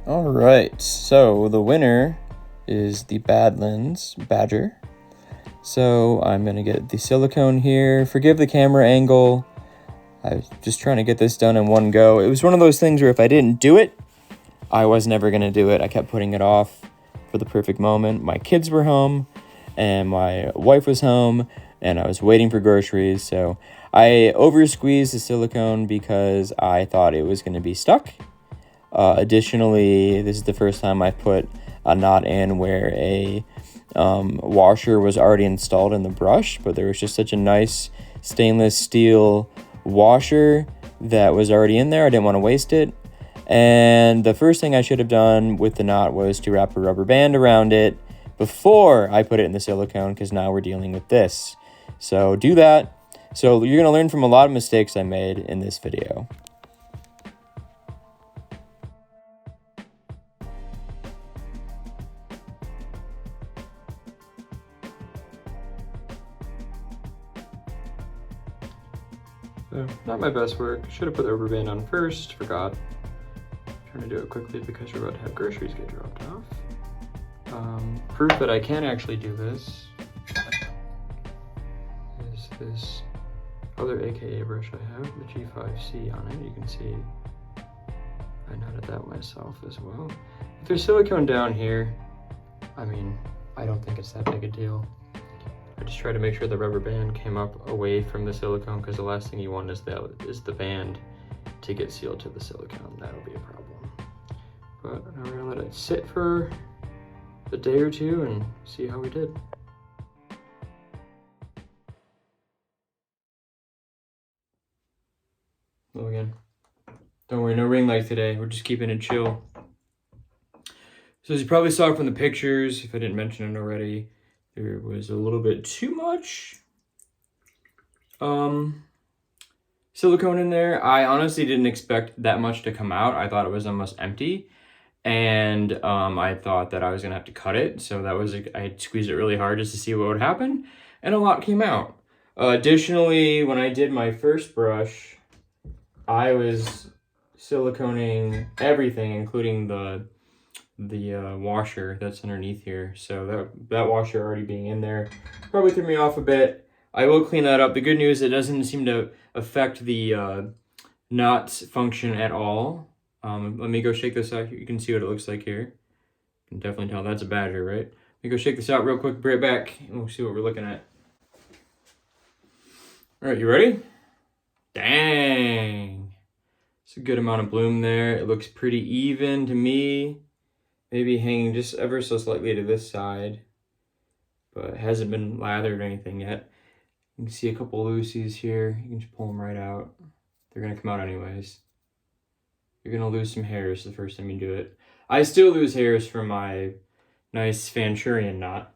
All right, so the winner is the Badlands Badger. So I'm gonna get the silicone here. Forgive the camera angle. I was just trying to get this done in one go. It was one of those things where if I didn't do it, I was never gonna do it. I kept putting it off for the perfect moment. My kids were home and my wife was home and I was waiting for groceries. So I over squeezed the silicone because I thought it was gonna be stuck. Additionally, this is the first time I put a knot in where a washer was already installed in the brush, but there was just such a nice stainless steel washer that was already in there. I didn't want to waste it. And the first thing I should have done with the knot was to wrap a rubber band around it before I put it in the silicone, because now we're dealing with this. So do that. So you're going to learn from a lot of mistakes I made in this video. So, not my best work. Should have put the rubber band on first, forgot. Trying to do it quickly because we're about to have groceries get dropped off. Proof that I can actually do this is this other AKA brush I have, the G5C on it. You can see I knotted that myself as well. If there's silicone down here, I mean, I don't think it's that big a deal. I just try to make sure the rubber band came up away from the silicone, because the last thing you want is the band to get sealed to the silicone. That'll be a problem. But now we're gonna let it sit for a day or two and see how we did. Hello again. Don't worry, no ring light today. We're just keeping it chill. So as you probably saw from the pictures, if I didn't mention it already, there was a little bit too much silicone in there. I honestly didn't expect that much to come out. I thought it was almost empty. And I thought that I was gonna have to cut it. So that was, I squeezed it really hard just to see what would happen. And a lot came out. Additionally, when I did my first brush, I was siliconing everything, including the washer that's underneath here. So that washer already being in there probably threw me off a bit. I will clean that up. The good news, it doesn't seem to affect the knot's function at all. Let me go shake this out. You can see what it looks like here. You can definitely tell that's a badger, right? Let me go shake this out real quick, be right back, and we'll see what we're looking at. All right, you ready? Dang. It's a good amount of bloom there. It looks pretty even to me. Maybe hanging just ever so slightly to this side, but it hasn't been lathered or anything yet. You can see a couple loosies here. You can just pull them right out. They're gonna come out anyways. You're gonna lose some hairs the first time you do it. I still lose hairs from my nice Fanchurian knot.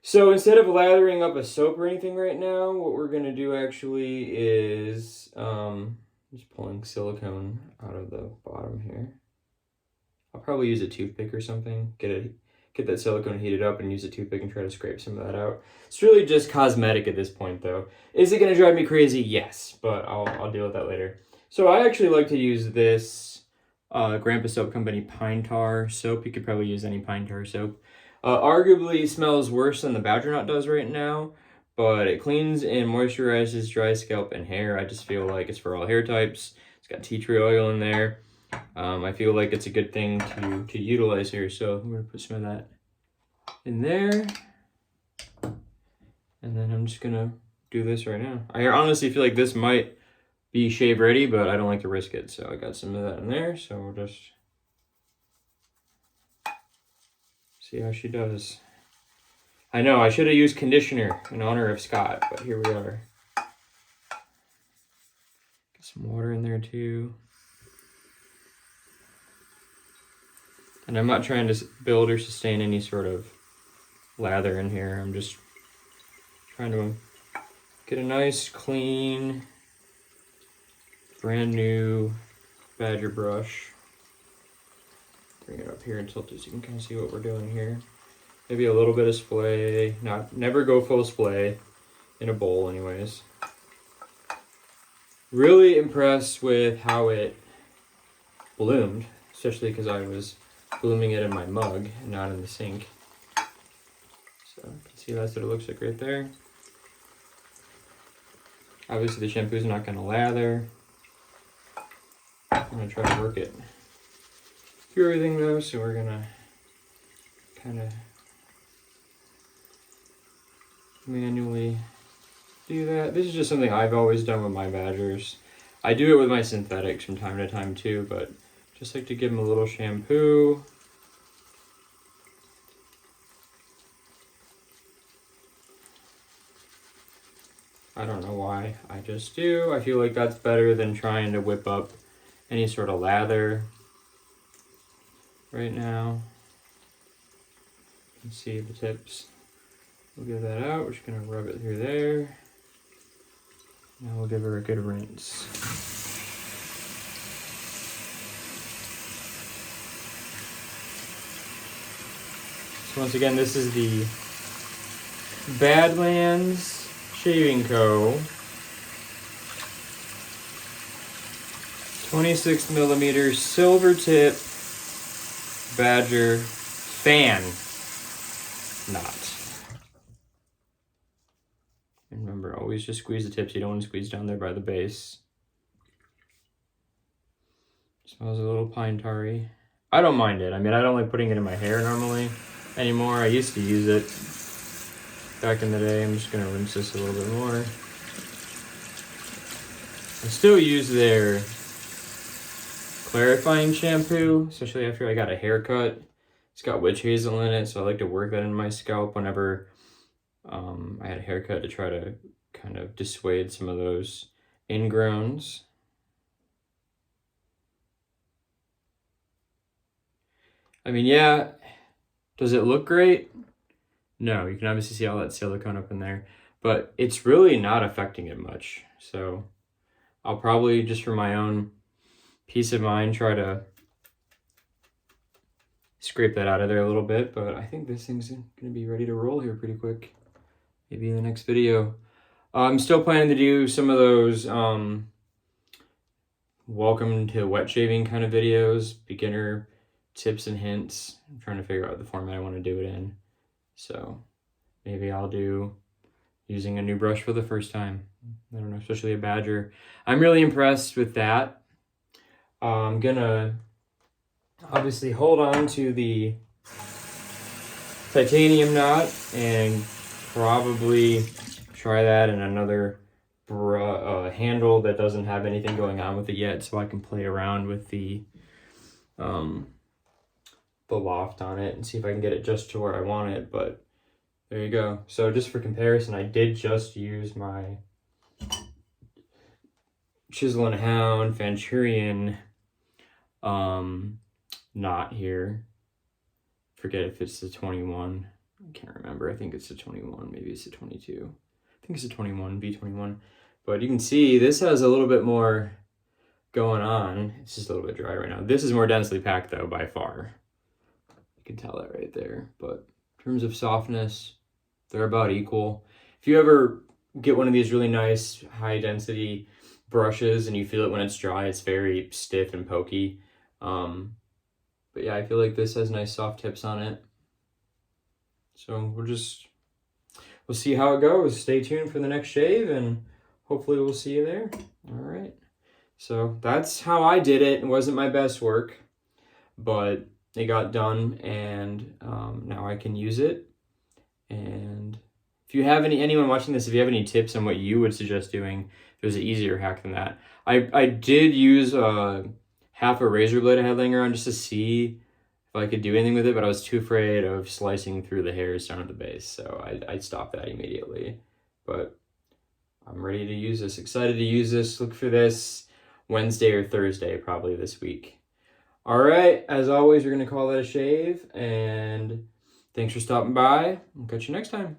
So instead of lathering up a soap or anything right now, what we're gonna do actually is just pulling silicone out of the bottom here. I'll probably use a toothpick or something. Get that silicone heated up and use a toothpick and try to scrape some of that out. It's really just cosmetic at this point though. Is it gonna drive me crazy? Yes, but I'll deal with that later. So I actually like to use this Grandpa Soap Company Pine Tar soap. You could probably use any pine tar soap. Arguably smells worse than the Badger Knot does right now, but it cleans and moisturizes dry scalp and hair. I just feel like it's for all hair types. It's got tea tree oil in there. I feel like it's a good thing to utilize here. So I'm gonna put some of that in there. And then I'm just gonna do this right now. I honestly feel like this might be shave ready, but I don't like to risk it. So I got some of that in there. So we'll just see how she does. I know I should have used conditioner in honor of Scott, but here we are. Get some water in there too. And I'm not trying to build or sustain any sort of lather in here. I'm just trying to get a nice, clean, brand new Badger brush. Bring it up here and tilt it so you can kind of see what we're doing here. Maybe a little bit of splay. Never go full splay in a bowl anyways. Really impressed with how it bloomed, especially because I was blooming it in my mug and not in the sink. So you can see that's what it looks like right there. Obviously the shampoo's not gonna lather. I'm gonna try to work it through everything though, so we're gonna kind of manually do that. This is just something I've always done with my badgers. I do it with my synthetics from time to time too, but just like to give them a little shampoo. I don't know why, I just do. I feel like that's better than trying to whip up any sort of lather right now. You can see the tips. We'll give that out. We're just gonna rub it through there. Now we'll give her a good rinse. So once again, this is the Badlands Shaving Co. 26 millimeter silver tip Badger fan knot. And remember, always just squeeze the tips. You don't want to squeeze down there by the base. Smells a little pine tarry. I don't mind it. I mean, I don't like putting it in my hair normally anymore. I used to use it back in the day. I'm just gonna rinse this a little bit more. I still use their clarifying shampoo, especially after I got a haircut. It's got witch hazel in it, so I like to work that in my scalp whenever I had a haircut to try to kind of dissuade some of those ingrowns. I mean, yeah, does it look great? No, you can obviously see all that silicone up in there, but it's really not affecting it much. So I'll probably, just for my own peace of mind, try to scrape that out of there a little bit, but I think this thing's gonna be ready to roll here pretty quick. Maybe in the next video. I'm still planning to do some of those welcome to wet shaving kind of videos, beginner tips and hints. I'm trying to figure out the format I want to do it in. So maybe I'll do using a new brush for the first time. I don't know, especially a Badger. I'm really impressed with that. I'm gonna obviously hold on to the titanium knot and probably try that in another handle that doesn't have anything going on with it yet, so I can play around with the loft on it and see if I can get it just to where I want it. But there you go. So just for comparison, I did just use my Chisel and Hound Venturian knot here. Forget if it's the 21. I can't remember. I think it's the 21. Maybe it's the 22. I think it's the 21, V21. But you can see this has a little bit more going on. It's just a little bit dry right now. This is more densely packed though, by far. You can tell that right there. But in terms of softness, they're about equal. If you ever get one of these really nice high density brushes and you feel it when it's dry, it's very stiff and pokey. But yeah, I feel like this has nice soft tips on it. So we'll see how it goes. Stay tuned for the next shave and hopefully we'll see you there. All right. So that's how I did it. It wasn't my best work, but it got done, and now I can use it. And if you have anyone watching this, if you have any tips on what you would suggest doing, there's an easier hack than that. I did use half a razor blade I had laying around just to see if I could do anything with it, but I was too afraid of slicing through the hairs down at the base, so I stopped that immediately. But I'm ready to use this, excited to use this. Look for this Wednesday or Thursday, probably this week. All right, as always, we're going to call that a shave, and thanks for stopping by. I'll catch you next time.